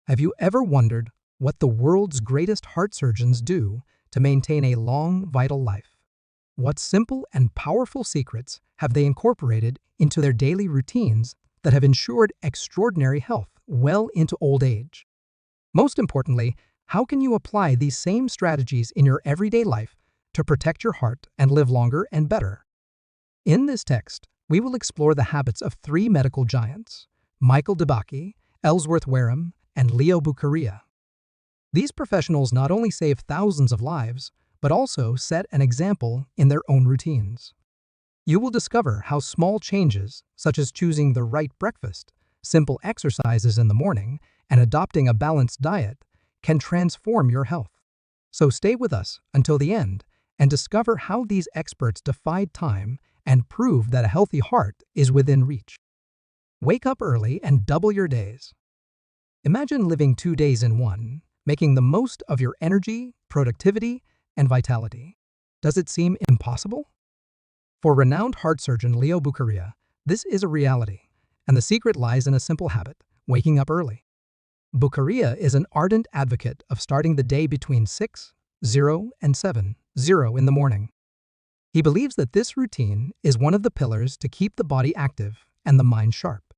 Have you ever wondered what the world's greatest heart surgeons do to maintain a long, vital life? What simple and powerful secrets have they incorporated into their daily routines that have ensured extraordinary health well into old age? Most importantly, how can you apply these same strategies in your everyday life to protect your heart and live longer and better? In this text, we will explore the habits of three medical giants: Michael DeBakey, Ellsworth Wareham, and Leo Buccaria. These professionals not only save thousands of lives, but also set an example in their own routines. You will discover how small changes, such as choosing the right breakfast, simple exercises in the morning, and adopting a balanced diet, can transform your health. So stay with us until the end and discover how these experts defied time and prove that a healthy heart is within reach. Wake up early and double your days. Imagine living 2 days in one, making the most of your energy, productivity, and vitality. Does it seem impossible? For renowned heart surgeon Leo Buccaria, this is a reality, and the secret lies in a simple habit: waking up early. Buccaria is an ardent advocate of starting the day between 6:00 and 7:00 in the morning. He believes that this routine is one of the pillars to keep the body active and the mind sharp.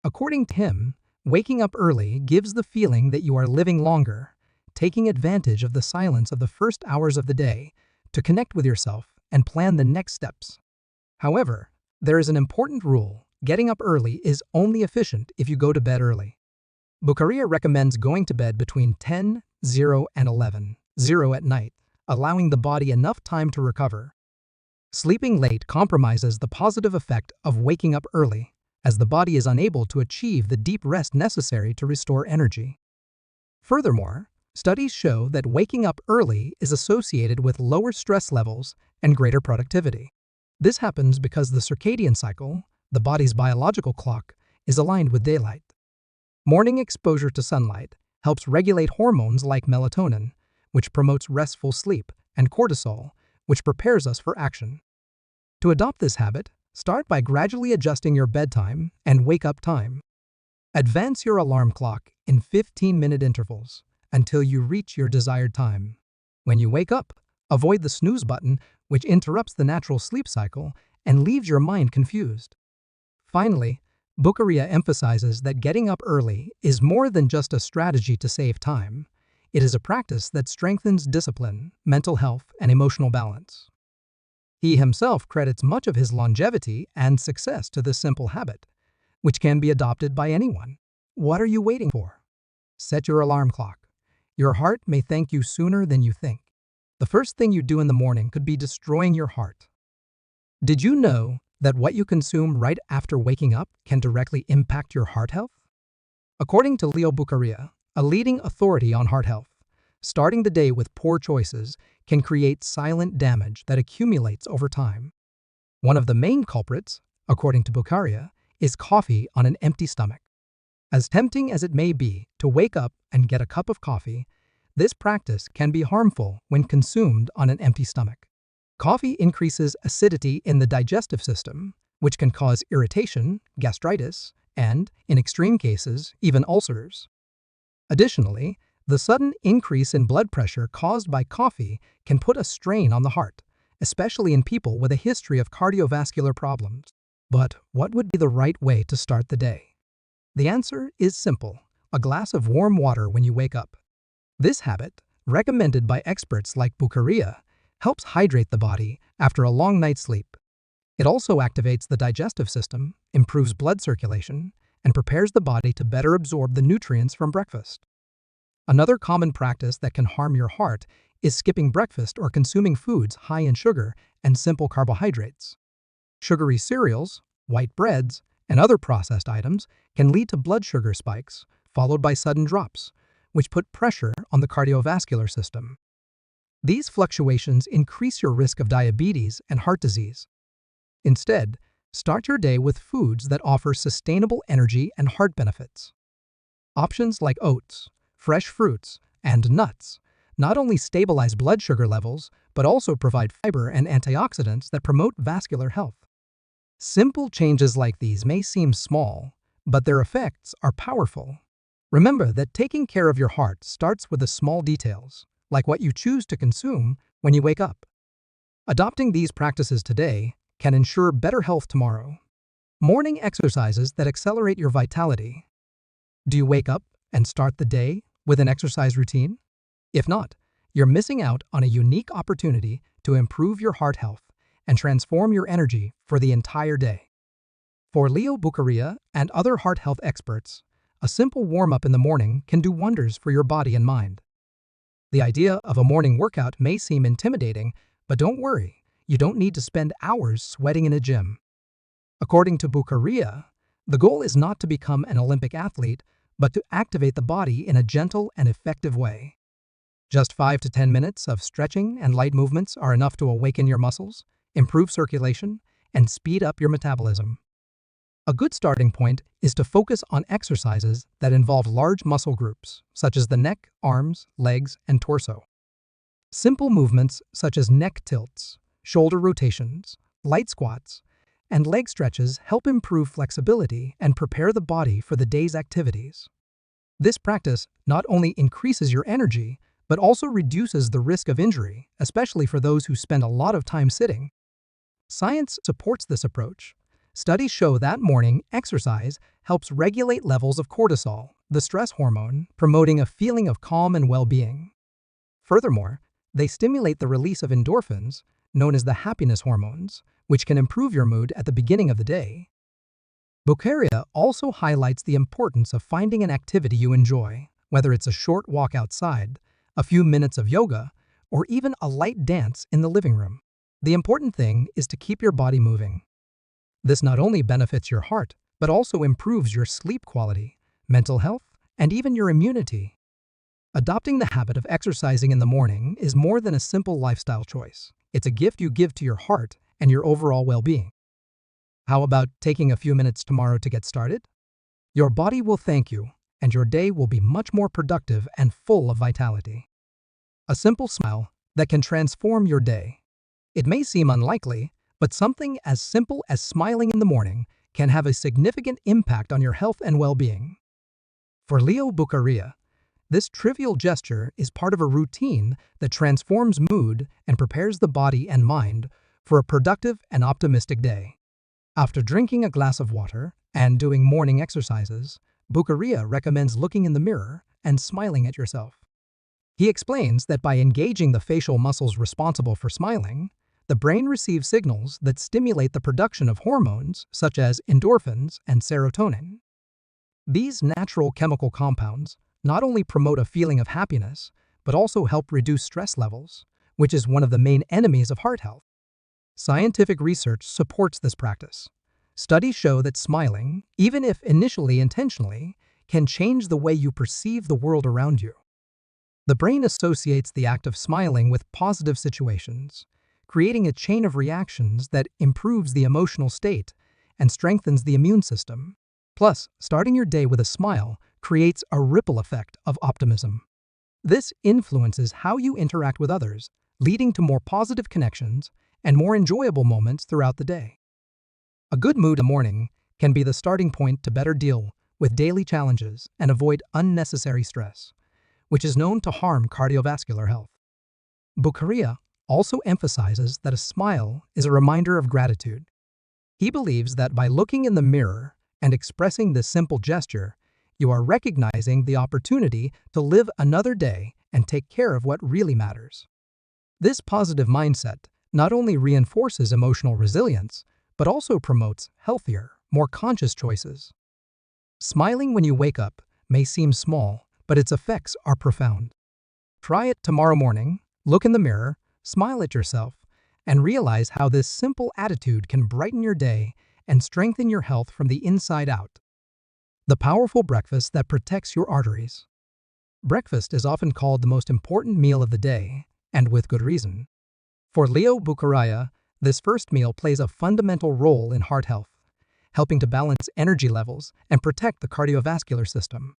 According to him, waking up early gives the feeling that you are living longer, taking advantage of the silence of the first hours of the day to connect with yourself and plan the next steps. However, there is an important rule: getting up early is only efficient if you go to bed early. Buccaria recommends going to bed between 10:00 and 11:00 at night, allowing the body enough time to recover. Sleeping late compromises the positive effect of waking up early, as the body is unable to achieve the deep rest necessary to restore energy. Furthermore, studies show that waking up early is associated with lower stress levels and greater productivity. This happens because the circadian cycle, the body's biological clock, is aligned with daylight. Morning exposure to sunlight helps regulate hormones like melatonin, which promotes restful sleep, and cortisol, which prepares us for action. To adopt this habit, start by gradually adjusting your bedtime and wake-up time. Advance your alarm clock in 15-minute intervals until you reach your desired time. When you wake up, avoid the snooze button, which interrupts the natural sleep cycle and leaves your mind confused. Finally, Buccaria emphasizes that getting up early is more than just a strategy to save time. It is a practice that strengthens discipline, mental health, and emotional balance. He himself credits much of his longevity and success to this simple habit, which can be adopted by anyone. What are you waiting for? Set your alarm clock. Your heart may thank you sooner than you think. The first thing you do in the morning could be destroying your heart. Did you know that what you consume right after waking up can directly impact your heart health? According to Leo Buccaria, a leading authority on heart health, starting the day with poor choices can create silent damage that accumulates over time. One of the main culprits, according to Buccaria, is coffee on an empty stomach. As tempting as it may be to wake up and get a cup of coffee, this practice can be harmful when consumed on an empty stomach. Coffee increases acidity in the digestive system, which can cause irritation, gastritis, and, in extreme cases, even ulcers. Additionally, the sudden increase in blood pressure caused by coffee can put a strain on the heart, especially in people with a history of cardiovascular problems. But what would be the right way to start the day? The answer is simple: a glass of warm water when you wake up. This habit, recommended by experts like Buccaria, helps hydrate the body after a long night's sleep. It also activates the digestive system, improves blood circulation, and prepares the body to better absorb the nutrients from breakfast. Another common practice that can harm your heart is skipping breakfast or consuming foods high in sugar and simple carbohydrates. Sugary cereals, white breads, and other processed items can lead to blood sugar spikes, followed by sudden drops, which put pressure on the cardiovascular system. These fluctuations increase your risk of diabetes and heart disease. Instead, start your day with foods that offer sustainable energy and heart benefits. Options like oats, fresh fruits, and nuts not only stabilize blood sugar levels, but also provide fiber and antioxidants that promote vascular health. Simple changes like these may seem small, but their effects are powerful. Remember that taking care of your heart starts with the small details, like what you choose to consume when you wake up. Adopting these practices today can ensure better health tomorrow. Morning exercises that accelerate your vitality. Do you wake up and start the day with an exercise routine? If not, you're missing out on a unique opportunity to improve your heart health and transform your energy for the entire day. For Leo Buccaria and other heart health experts, a simple warm-up in the morning can do wonders for your body and mind. The idea of a morning workout may seem intimidating, but don't worry, you don't need to spend hours sweating in a gym. According to Buccaria, the goal is not to become an Olympic athlete, but to activate the body in a gentle and effective way. Just 5 to 10 minutes of stretching and light movements are enough to awaken your muscles, improve circulation, and speed up your metabolism. A good starting point is to focus on exercises that involve large muscle groups, such as the neck, arms, legs, and torso. Simple movements such as neck tilts, shoulder rotations, light squats, and leg stretches help improve flexibility and prepare the body for the day's activities. This practice not only increases your energy, but also reduces the risk of injury, especially for those who spend a lot of time sitting. Science supports this approach. Studies show that morning exercise helps regulate levels of cortisol, the stress hormone, promoting a feeling of calm and well-being. Furthermore, they stimulate the release of endorphins, known as the happiness hormones, which can improve your mood at the beginning of the day. Buccaria also highlights the importance of finding an activity you enjoy, whether it's a short walk outside, a few minutes of yoga, or even a light dance in the living room. The important thing is to keep your body moving. This not only benefits your heart, but also improves your sleep quality, mental health, and even your immunity. Adopting the habit of exercising in the morning is more than a simple lifestyle choice. It's a gift you give to your heart and your overall well-being. How about taking a few minutes tomorrow to get started? Your body will thank you, and your day will be much more productive and full of vitality. A simple smile that can transform your day. It may seem unlikely, but something as simple as smiling in the morning can have a significant impact on your health and well-being. For Leo Buccaria, this trivial gesture is part of a routine that transforms mood and prepares the body and mind for a productive and optimistic day. After drinking a glass of water and doing morning exercises, Buccaria recommends looking in the mirror and smiling at yourself. He explains that by engaging the facial muscles responsible for smiling, the brain receives signals that stimulate the production of hormones such as endorphins and serotonin. These natural chemical compounds not only promote a feeling of happiness, but also help reduce stress levels, which is one of the main enemies of heart health. Scientific research supports this practice. Studies show that smiling, even if initially intentionally, can change the way you perceive the world around you. The brain associates the act of smiling with positive situations, creating a chain of reactions that improves the emotional state and strengthens the immune system. Plus, starting your day with a smile creates a ripple effect of optimism. This influences how you interact with others, leading to more positive connections and more enjoyable moments throughout the day. A good mood in the morning can be the starting point to better deal with daily challenges and avoid unnecessary stress, which is known to harm cardiovascular health. Buccaria also emphasizes that a smile is a reminder of gratitude. He believes that by looking in the mirror and expressing this simple gesture, you are recognizing the opportunity to live another day and take care of what really matters. This positive mindset not only reinforces emotional resilience, but also promotes healthier, more conscious choices. Smiling when you wake up may seem small, but its effects are profound. Try it tomorrow morning, look in the mirror, smile at yourself, and realize how this simple attitude can brighten your day and strengthen your health from the inside out. The powerful breakfast that protects your arteries. Breakfast is often called the most important meal of the day, and with good reason. For Leo Buccaria, this first meal plays a fundamental role in heart health, helping to balance energy levels and protect the cardiovascular system.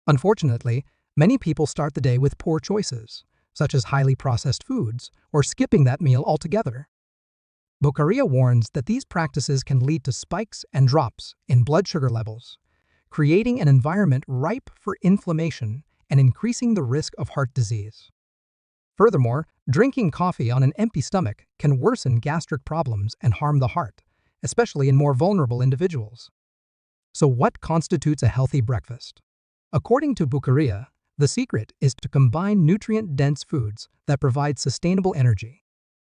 Unfortunately, many people start the day with poor choices, such as highly processed foods, or skipping that meal altogether. Buccaria warns that these practices can lead to spikes and drops in blood sugar levels, creating an environment ripe for inflammation and increasing the risk of heart disease. Furthermore, drinking coffee on an empty stomach can worsen gastric problems and harm the heart, especially in more vulnerable individuals. So what constitutes a healthy breakfast? According to Buccaria, the secret is to combine nutrient-dense foods that provide sustainable energy.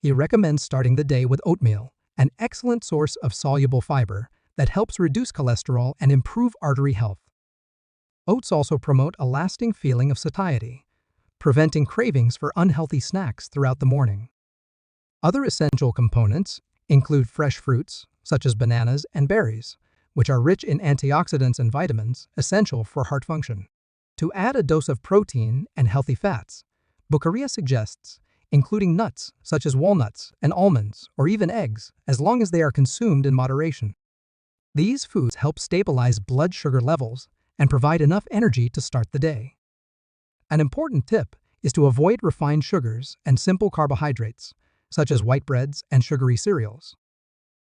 He recommends starting the day with oatmeal, an excellent source of soluble fiber that helps reduce cholesterol and improve artery health. Oats also promote a lasting feeling of satiety, preventing cravings for unhealthy snacks throughout the morning. Other essential components include fresh fruits, such as bananas and berries, which are rich in antioxidants and vitamins essential for heart function. To add a dose of protein and healthy fats, Buccaria suggests including nuts such as walnuts and almonds or even eggs, as long as they are consumed in moderation. These foods help stabilize blood sugar levels and provide enough energy to start the day. An important tip is to avoid refined sugars and simple carbohydrates, such as white breads and sugary cereals.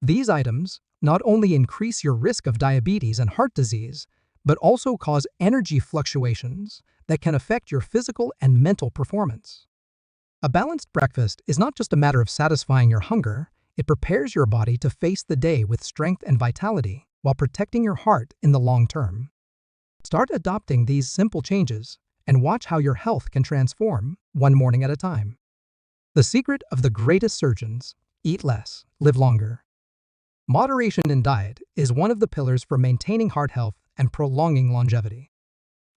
These items not only increase your risk of diabetes and heart disease, but also cause energy fluctuations that can affect your physical and mental performance. A balanced breakfast is not just a matter of satisfying your hunger, it prepares your body to face the day with strength and vitality while protecting your heart in the long term. Start adopting these simple changes and watch how your health can transform one morning at a time. The secret of the greatest surgeons: eat less, live longer. Moderation in diet is one of the pillars for maintaining heart health and prolonging longevity.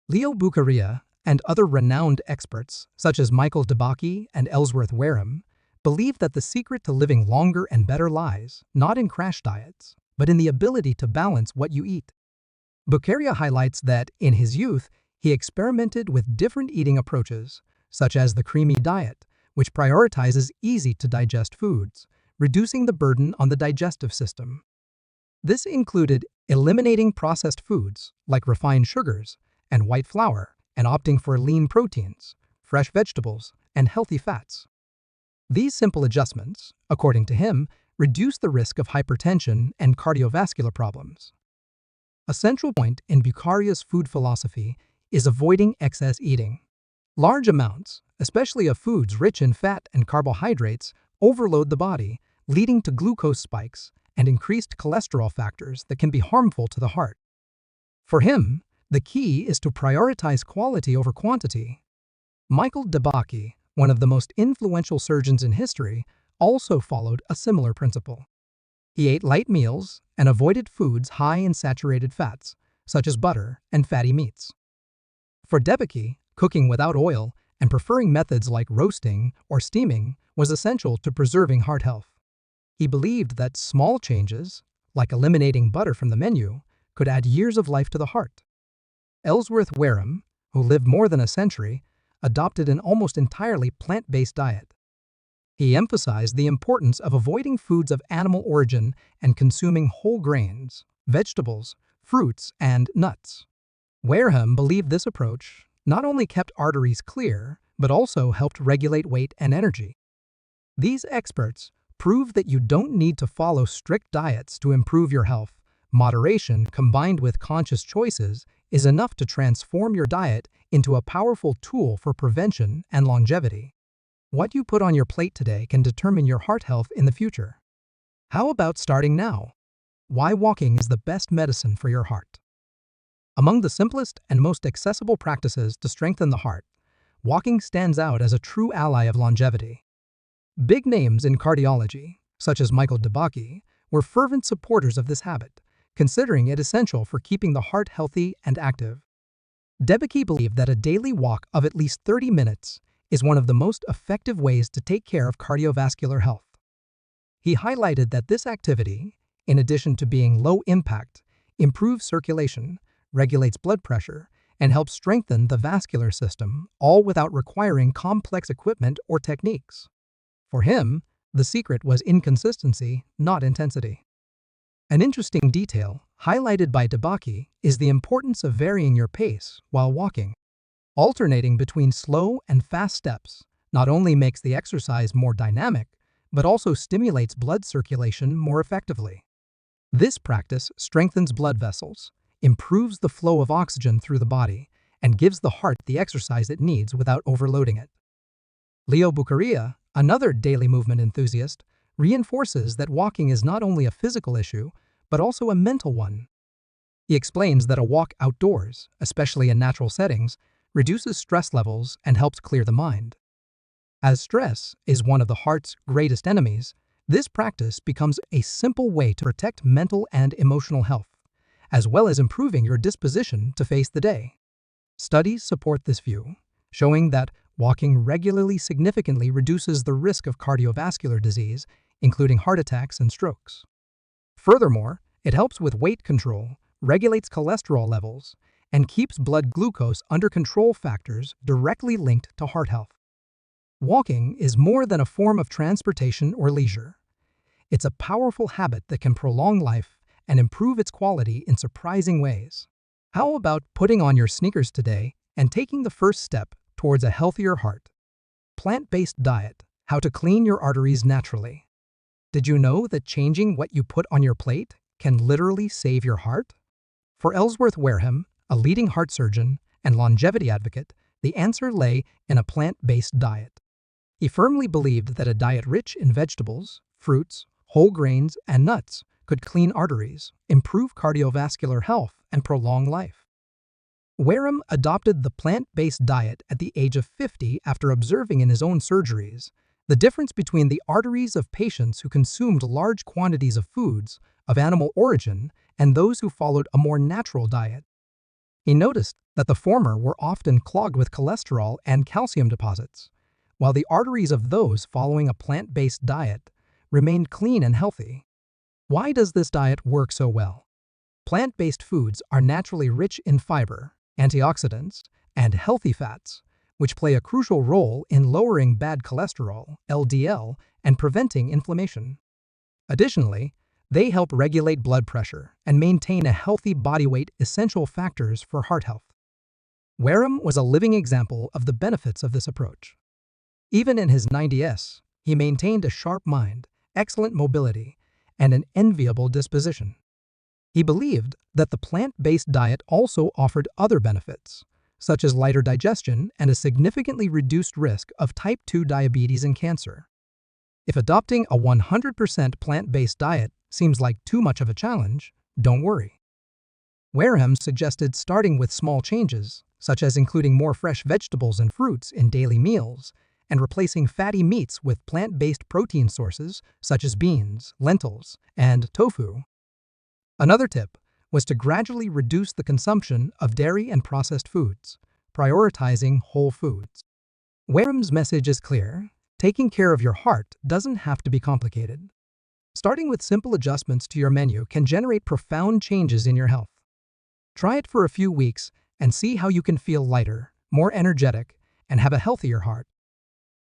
Leo Buccaria and other renowned experts, such as Michael DeBakey and Ellsworth Wareham, believe that the secret to living longer and better lies not in crash diets, but in the ability to balance what you eat. Buccaria highlights that, in his youth, he experimented with different eating approaches, such as the creamy diet, which prioritizes easy-to-digest foods, reducing the burden on the digestive system. This included eliminating processed foods like refined sugars and white flour, and opting for lean proteins, fresh vegetables, and healthy fats. These simple adjustments, according to him, reduce the risk of hypertension and cardiovascular problems. A central point in Buccaria's food philosophy is avoiding excess eating. Large amounts, especially of foods rich in fat and carbohydrates, overload the body, leading to glucose spikes and increased cholesterol factors that can be harmful to the heart. For him, the key is to prioritize quality over quantity. Michael DeBakey, one of the most influential surgeons in history, also followed a similar principle. He ate light meals and avoided foods high in saturated fats, such as butter and fatty meats. For DeBakey, cooking without oil and preferring methods like roasting or steaming was essential to preserving heart health. He believed that small changes, like eliminating butter from the menu, could add years of life to the heart. Ellsworth Wareham, who lived more than a century, adopted an almost entirely plant-based diet. He emphasized the importance of avoiding foods of animal origin and consuming whole grains, vegetables, fruits, and nuts. Wareham believed this approach not only kept arteries clear, but also helped regulate weight and energy. These experts prove that you don't need to follow strict diets to improve your health. Moderation, combined with conscious choices, is enough to transform your diet into a powerful tool for prevention and longevity. What you put on your plate today can determine your heart health in the future. How about starting now? Why walking is the best medicine for your heart. Among the simplest and most accessible practices to strengthen the heart, walking stands out as a true ally of longevity. Big names in cardiology, such as Michael DeBakey, were fervent supporters of this habit, considering it essential for keeping the heart healthy and active. DeBakey believed that a daily walk of at least 30 minutes is one of the most effective ways to take care of cardiovascular health. He highlighted that this activity, in addition to being low impact, improves circulation, regulates blood pressure, and helps strengthen the vascular system, all without requiring complex equipment or techniques. For him, the secret was inconsistency, not intensity. An interesting detail, highlighted by DeBakey, is the importance of varying your pace while walking. Alternating between slow and fast steps not only makes the exercise more dynamic, but also stimulates blood circulation more effectively. This practice strengthens blood vessels, improves the flow of oxygen through the body, and gives the heart the exercise it needs without overloading it. Leo Buccaria, another daily movement enthusiast, reinforces that walking is not only a physical issue, but also a mental one. He explains that a walk outdoors, especially in natural settings, reduces stress levels and helps clear the mind. As stress is one of the heart's greatest enemies, this practice becomes a simple way to protect mental and emotional health, as well as improving your disposition to face the day. Studies support this view, showing that walking regularly significantly reduces the risk of cardiovascular disease, including heart attacks and strokes. Furthermore, it helps with weight control, regulates cholesterol levels, and keeps blood glucose under control, factors directly linked to heart health. Walking is more than a form of transportation or leisure. It's a powerful habit that can prolong life and improve its quality in surprising ways. How about putting on your sneakers today and taking the first step towards a healthier heart? Plant-based diet, how to clean your arteries naturally. Did you know that changing what you put on your plate can literally save your heart? For Ellsworth Wareham, a leading heart surgeon and longevity advocate, the answer lay in a plant-based diet. He firmly believed that a diet rich in vegetables, fruits, whole grains, and nuts could clean arteries, improve cardiovascular health, and prolong life. Wareham adopted the plant-based diet at the age of 50 after observing in his own surgeries the difference between the arteries of patients who consumed large quantities of foods of animal origin and those who followed a more natural diet. He noticed that the former were often clogged with cholesterol and calcium deposits, while the arteries of those following a plant-based diet remained clean and healthy. Why does this diet work so well? Plant-based foods are naturally rich in fiber, antioxidants, and healthy fats, which play a crucial role in lowering bad cholesterol, LDL, and preventing inflammation. Additionally, they help regulate blood pressure and maintain a healthy body weight, essential factors for heart health. Wareham was a living example of the benefits of this approach. Even in his 90s, he maintained a sharp mind, excellent mobility, and an enviable disposition. He believed that the plant-based diet also offered other benefits, such as lighter digestion and a significantly reduced risk of type 2 diabetes and cancer. If adopting a 100% plant-based diet seems like too much of a challenge, don't worry. Wareham suggested starting with small changes, such as including more fresh vegetables and fruits in daily meals, and replacing fatty meats with plant-based protein sources such as beans, lentils, and tofu. Another tip was to gradually reduce the consumption of dairy and processed foods, prioritizing whole foods. Wareham's message is clear: taking care of your heart doesn't have to be complicated. Starting with simple adjustments to your menu can generate profound changes in your health. Try it for a few weeks and see how you can feel lighter, more energetic, and have a healthier heart.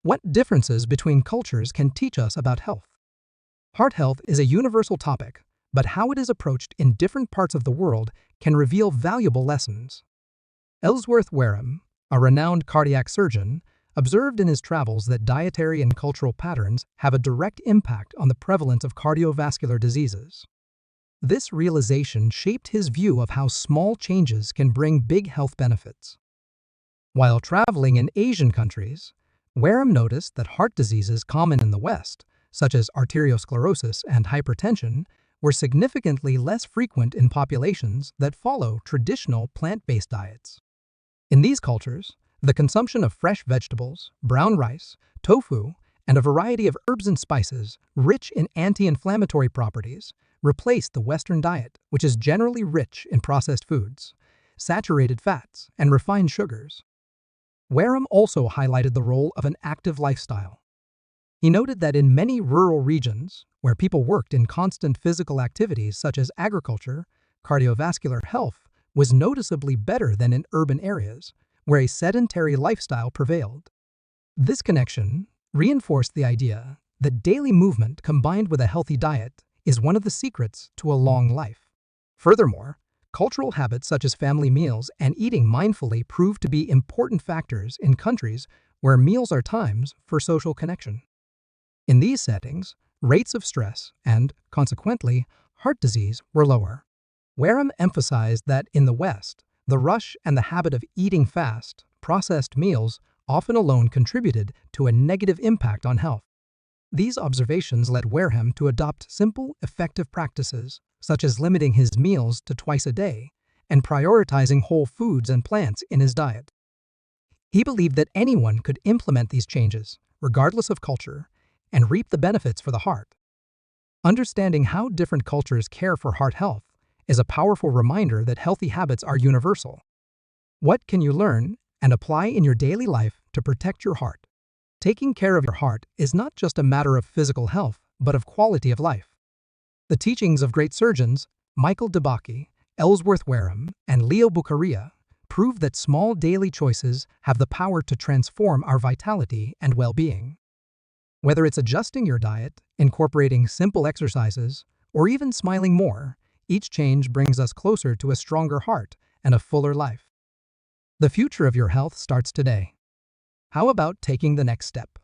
What differences between cultures can teach us about health? Heart health is a universal topic, but how it is approached in different parts of the world can reveal valuable lessons. Ellsworth Wareham, a renowned cardiac surgeon, observed in his travels that dietary and cultural patterns have a direct impact on the prevalence of cardiovascular diseases. This realization shaped his view of how small changes can bring big health benefits. While traveling in Asian countries, Wareham noticed that heart diseases common in the West, such as arteriosclerosis and hypertension, were significantly less frequent in populations that follow traditional plant-based diets. In these cultures, the consumption of fresh vegetables, brown rice, tofu, and a variety of herbs and spices rich in anti-inflammatory properties replaced the Western diet, which is generally rich in processed foods, saturated fats, and refined sugars. Wareham also highlighted the role of an active lifestyle. He noted that in many rural regions, where people worked in constant physical activities such as agriculture, cardiovascular health was noticeably better than in urban areas, where a sedentary lifestyle prevailed. This connection reinforced the idea that daily movement combined with a healthy diet is one of the secrets to a long life. Furthermore, cultural habits such as family meals and eating mindfully prove to be important factors in countries where meals are times for social connection. In these settings, rates of stress and, consequently, heart disease were lower. Wareham emphasized that in the West, the rush and the habit of eating fast, processed meals often alone contributed to a negative impact on health. These observations led Wareham to adopt simple, effective practices, such as limiting his meals to twice a day and prioritizing whole foods and plants in his diet. He believed that anyone could implement these changes, regardless of culture, and reap the benefits for the heart. Understanding how different cultures care for heart health is a powerful reminder that healthy habits are universal. What can you learn and apply in your daily life to protect your heart? Taking care of your heart is not just a matter of physical health, but of quality of life. The teachings of great surgeons, Michael DeBakey, Ellsworth Wareham, and Leo Buccaria, prove that small daily choices have the power to transform our vitality and well-being. Whether it's adjusting your diet, incorporating simple exercises, or even smiling more, each change brings us closer to a stronger heart and a fuller life. The future of your health starts today. How about taking the next step?